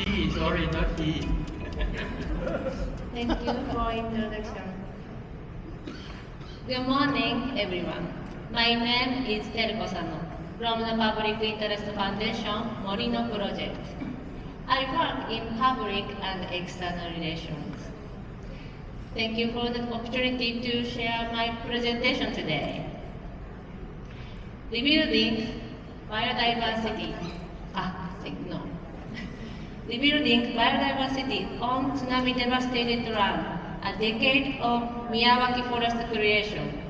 He, sorry, not he. Thank you for introduction. Good morning, everyone. My name is Sano from the Public Interest Foundation MORINO Project. I work in public and external relations. Thank you for the opportunity to share my presentation today. Rebuilding biodiversity. Rebuilding biodiversity on tsunami-devastated land, a decade of Miyawaki forest creation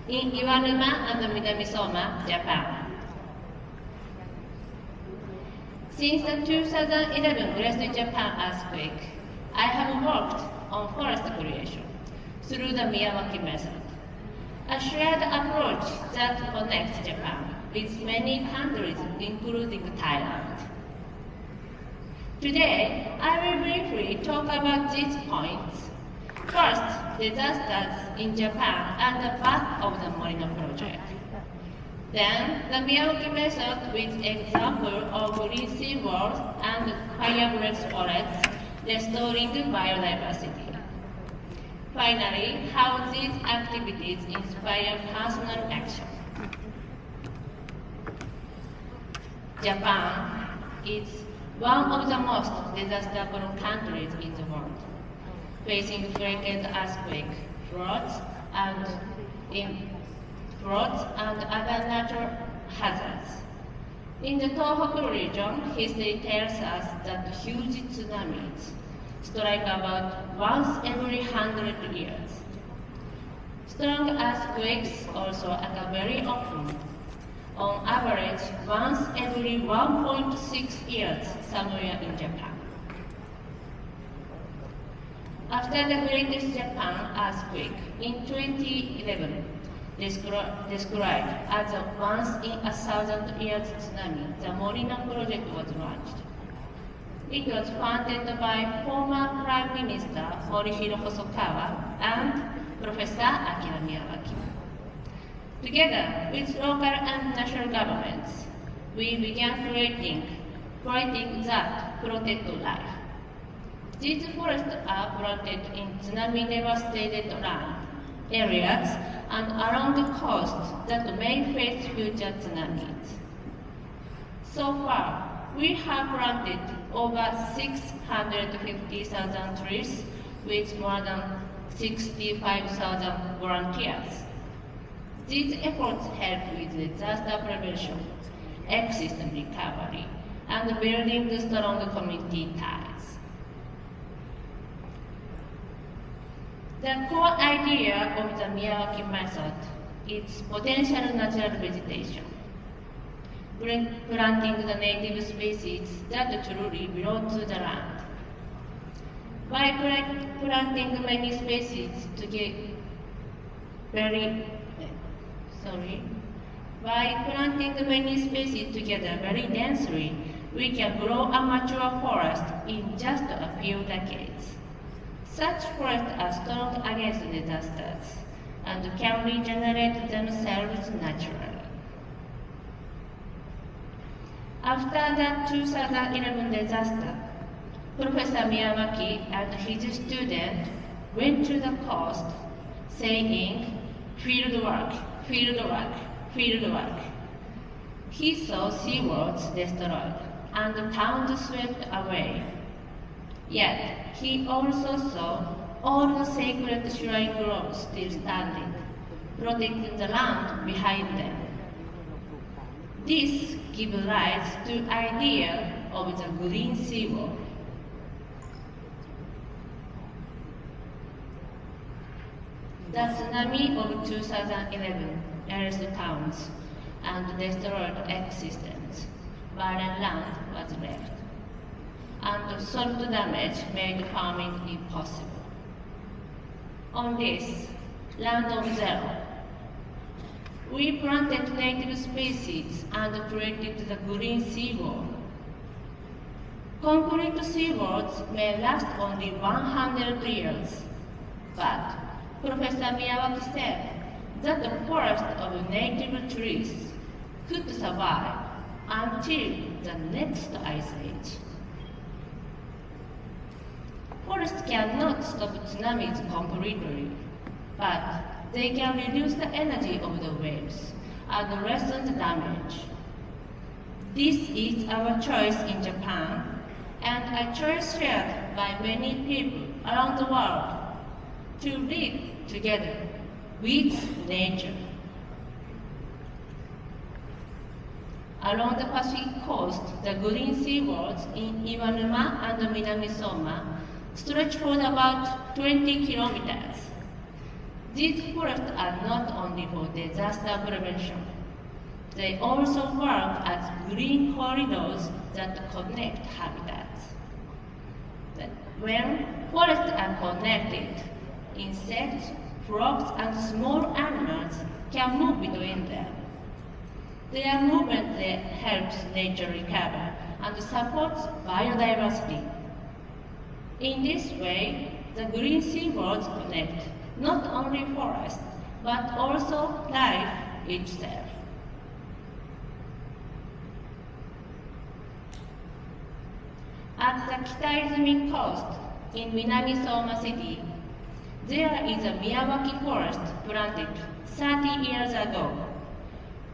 in Iwanuma and Minamisoma, Japan. Since the 2011 West Japan earthquake, I have worked on forest creation through the Miyawaki method, a shared approach that connects Japan with many countries, including Thailand. Today, I will briefly talk about these points. First, disasters in Japan and the path of the MORINO project. Then, the Miyawaki method with example of green seawalls and fireplace forests, restoring biodiversity. Finally, how these activities inspire personal action. Japan is one of the most disaster-prone countries in the world, facing frequent earthquakes, floods, and other natural hazards. In the Tohoku region, history tells us that huge tsunamis strike about once every 100 years. Strong earthquakes also occur very often, on average once every 1.6 years somewhere in Japan. After the greatest Japan earthquake in 2011, described as a once in a thousand years tsunami, the MORINOPROJECT was launched. It was funded by former Prime Minister Morihiro Hosokawa and Professor Akira Miyawaki. Together with local and national governments, we began creating that protect life. These forests are planted in tsunami-devastated land areas and along the coast that may face future tsunamis. So far, we have planted over 650,000 trees with more than 65,000 volunteers. These efforts help with disaster prevention, ecosystem recovery, and building strong community ties. The core idea of the Miyawaki method is potential natural vegetation, planting the native species that truly belong to the land. By planting many species together very densely, we can grow a mature forest in just a few decades. Such forests are strong against disasters and can regenerate themselves naturally. After the 2011 disaster, Professor Miyawaki and his student went to the coast saying, "Field work, field work, field work." He saw seawalls destroyed and towns swept away. Yet, he also saw all the sacred shrine groves still standing, protecting the land behind them. This gives rise to the idea of the green seawall. The tsunami of 2011 erased towns and destroyed ecosystems. Barren land was left, and soil damage made farming impossible. On this land of zero, we planted native species and created the green seawall. Concrete seawalls may last only 100 years, but Professor Miyawaki said that the forest of native trees could survive until the next ice age. Forests cannot stop tsunamis completely, but they can reduce the energy of the waves and lessen the damage. This is our choice in Japan, and a choice shared by many people around the world to live together with nature. Along the Pacific coast, the green seawalls in Iwanuma and Minamisoma stretch for about 20 kilometers. These forests are not only for disaster prevention. They also work as green corridors that connect habitats. When forests are connected, insects, frogs, and small animals can move between them. Their movement helps nature recover and supports biodiversity. In this way, the green seawalls connect not only forest, but also life itself. At the Kitaizumi coast in Minamisoma City, there is a Miyawaki forest planted 30 years ago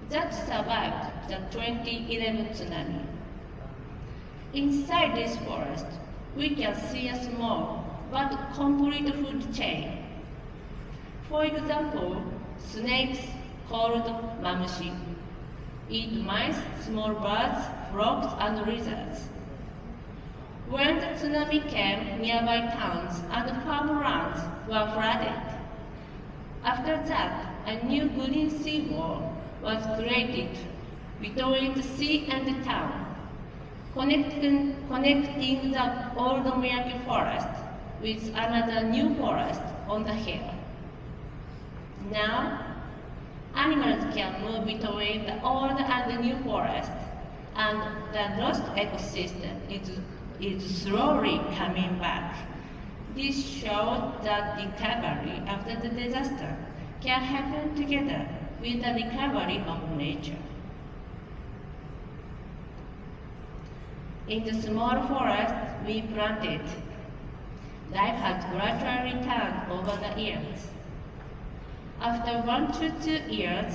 that survived the 2011 tsunami. Inside this forest, we can see a small but complete food chain. For example, snakes called mamushi eat mice, small birds, frogs, and lizards. When the tsunami came, nearby towns and farmlands were flooded. After that, a new green seawall was created between the sea and the town, connecting the old Miyawaki forest with another new forest on the hill. Now, animals can move between the old and the new forest, and the lost ecosystem is slowly coming back. This shows that recovery after the disaster can happen together with the recovery of nature. In the small forest we planted, life has gradually returned over the years. After 1 to 2 years,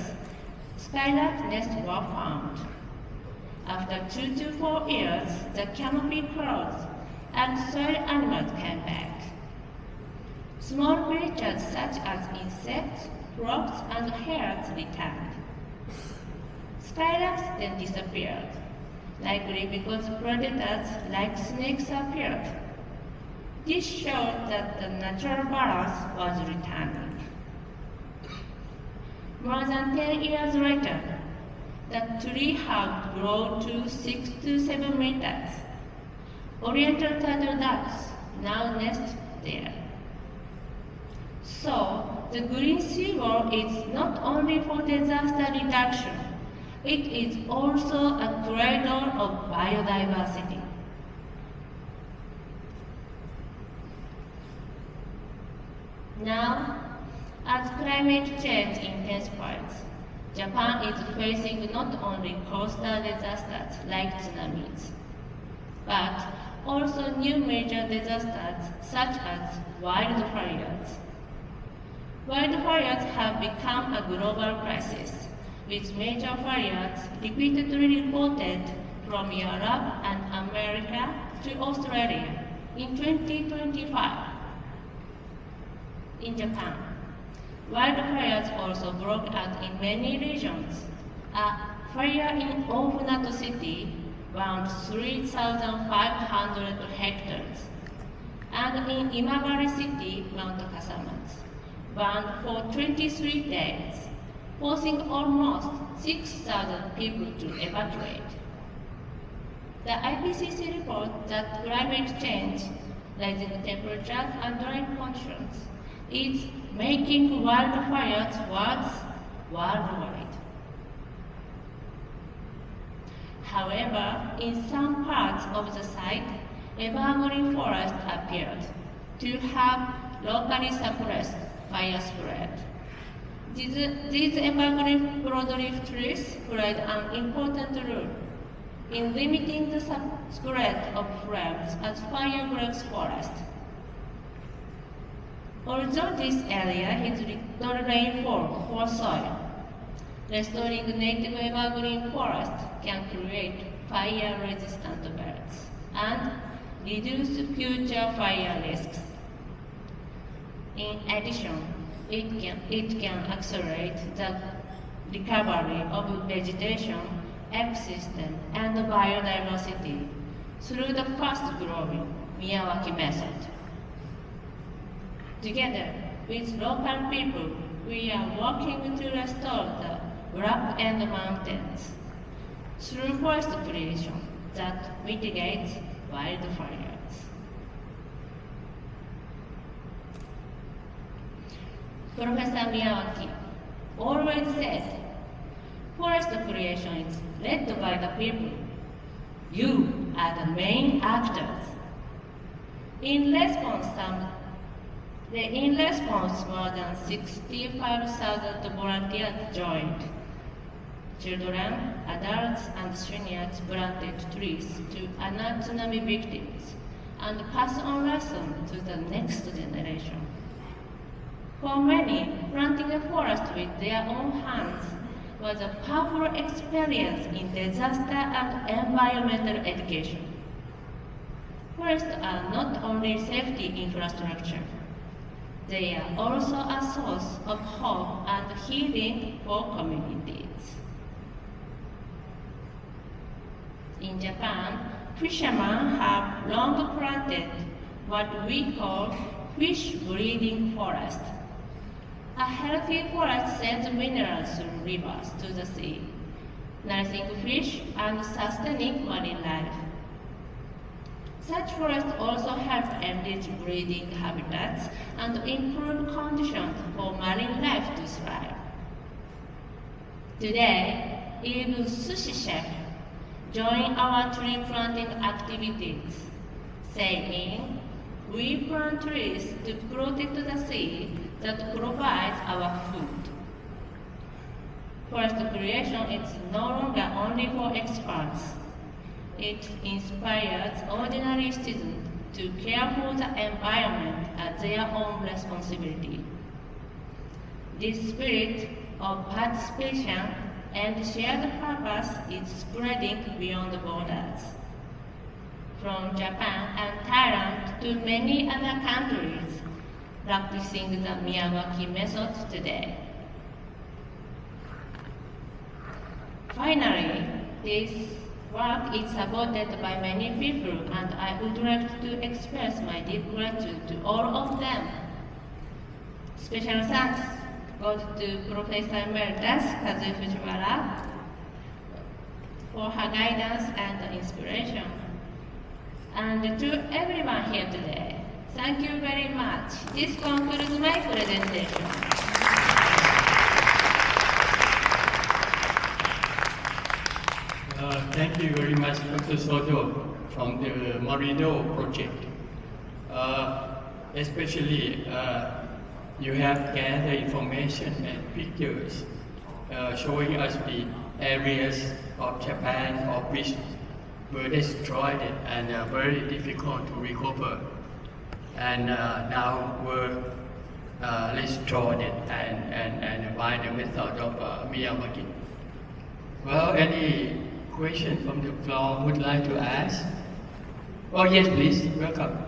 skylark nests were found. After 2 to 4 years, the canopy closed and soil animals came back. Small creatures such as insects, frogs, and hares returned. Skylarks then disappeared, likely because predators like snakes appeared. This showed that the natural balance was returning. More than 10 years later, the tree had grown to 6 to 7 meters. Oriental turtle doves now nest there. So, the green seawall is not only for disaster reduction, it is also a cradle of biodiversity. Now, as climate change intensifies, Japan is facing not only coastal disasters like tsunamis, but also new major disasters such as wildfires. Wildfires have become a global crisis, with major fires repeatedly reported from Europe and America to Australia in 2025. In Japan, wildfires also broke out in many regions. A fire in Ofunato City burned 3,500 hectares, and in Imabari City, Mount Kasamatsu, burned for 23 days, forcing almost 6,000 people to evacuate. The IPCC reports that climate change, rising temperatures, and dry conditions is making wildfires worse worldwide. However, in some parts of the site, evergreen forests appeared to have locally suppressed fire spread. These evergreen broadleaf trees played an important role in limiting the spread of flames as fire breaks forest. Although this area has little rainfall or soil, restoring native evergreen forest can create fire-resistant belts and reduce future fire risks. In addition, it can accelerate the recovery of vegetation, ecosystem, and biodiversity through the fast-growing Miyawaki method. Together with local people, we are working to restore the rock and mountains through forest creation that mitigates wildfires. Professor Miyawaki always said, forest creation is led by the people. You are the main actors. In response, more than 65,000 volunteers joined. Children, adults, and seniors planted trees to honor tsunami victims and pass on lessons to the next generation. For many, planting a forest with their own hands was a powerful experience in disaster and environmental education. Forests are not only safety infrastructure, they are also a source of hope and healing for communities. In Japan, fishermen have long planted what we call fish breeding forest. A healthy forest sends minerals through rivers to the sea, nourishing fish and sustaining marine life. Such forests also help enrich breeding habitats and improve conditions for marine life to thrive. Today, even sushi chefs join our tree planting activities, saying, "We plant trees to protect the sea that provides our food." Forest creation is no longer only for experts. It inspires ordinary citizens to care for the environment as their own responsibility. This spirit of participation and shared purpose is spreading beyond the borders, from Japan and Thailand to many other countries practicing the Miyawaki method today. Finally, this work is supported by many people, and I would like to express my deep gratitude to all of them. Special thanks goes to Professor Emeritus Kazuo Fujiwara for her guidance and inspiration, and to everyone here today. Thank you very much. This concludes my presentation. Thank you very much, Dr. Soto, from the MORINO project. Especially, you have gathered information and pictures showing us the areas of Japan of which were destroyed and very difficult to recover, and now were restored and by the method of Miyawaki. Well, any question from the floor would like to ask? Oh yes, please. Welcome.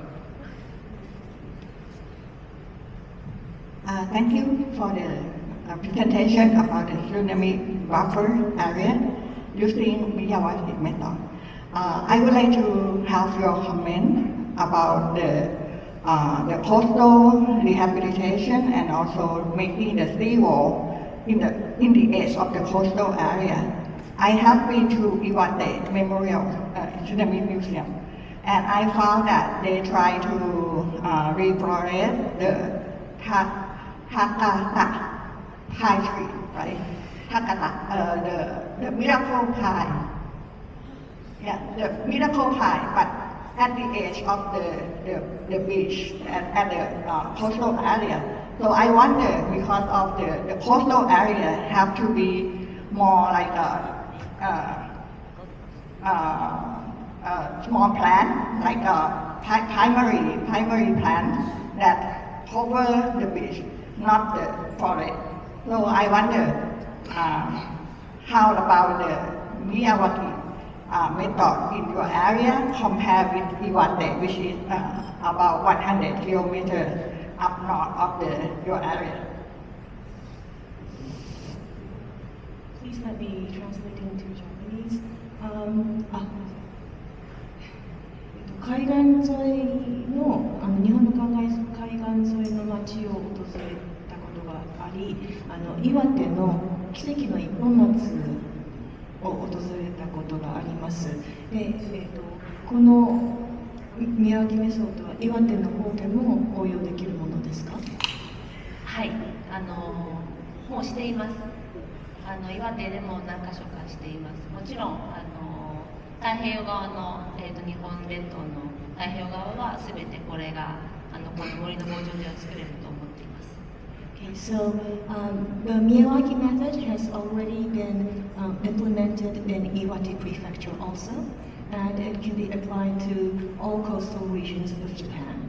Thank you for the presentation about the tsunami buffer area using Miyawaki method. I would like to have your comment about the coastal rehabilitation and also making the seawall in the edge of the coastal area. I have been to Iwate Memorial Tsunami Museum, and I found that they try to reforest the Takata pine tree, right? Takata, the miracle pine. Yeah, the miracle pine, but at the edge of the beach at the coastal area. So I wonder, because of the coastal area have to be more like a small plant, like a primary plant that cover the beach, not the forest. So I wonder, how about the Miyawaki method in your area compared with Iwate, which is about 100 kilometers up north of your area? Please let me translate into Japanese. 海岸沿いの日本の海岸沿いの町を訪れたことがあり、岩手の奇跡の一本松を訪れたことがあります。で、この宮脇メソッドは岩手の方でも応用できるものですか？はい、もうしています。岩手でも何か所かしています。もちろん太平洋側の、日本列島の太平洋側はすべてこれがこの森の防潮堤を作れると思っています。Okay, so the Miyawaki method has already been implemented in Iwate Prefecture also, and it can be applied to all coastal regions of Japan.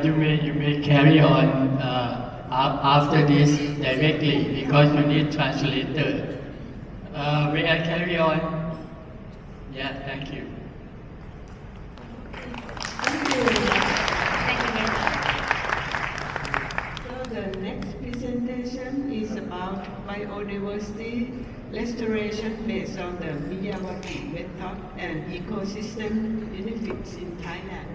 You may carry on after this directly because you need translator. May I carry on? Yeah, thank you. Thank you very much. So the next presentation is about biodiversity restoration based on the Miyawaki method and ecosystem benefits in Thailand.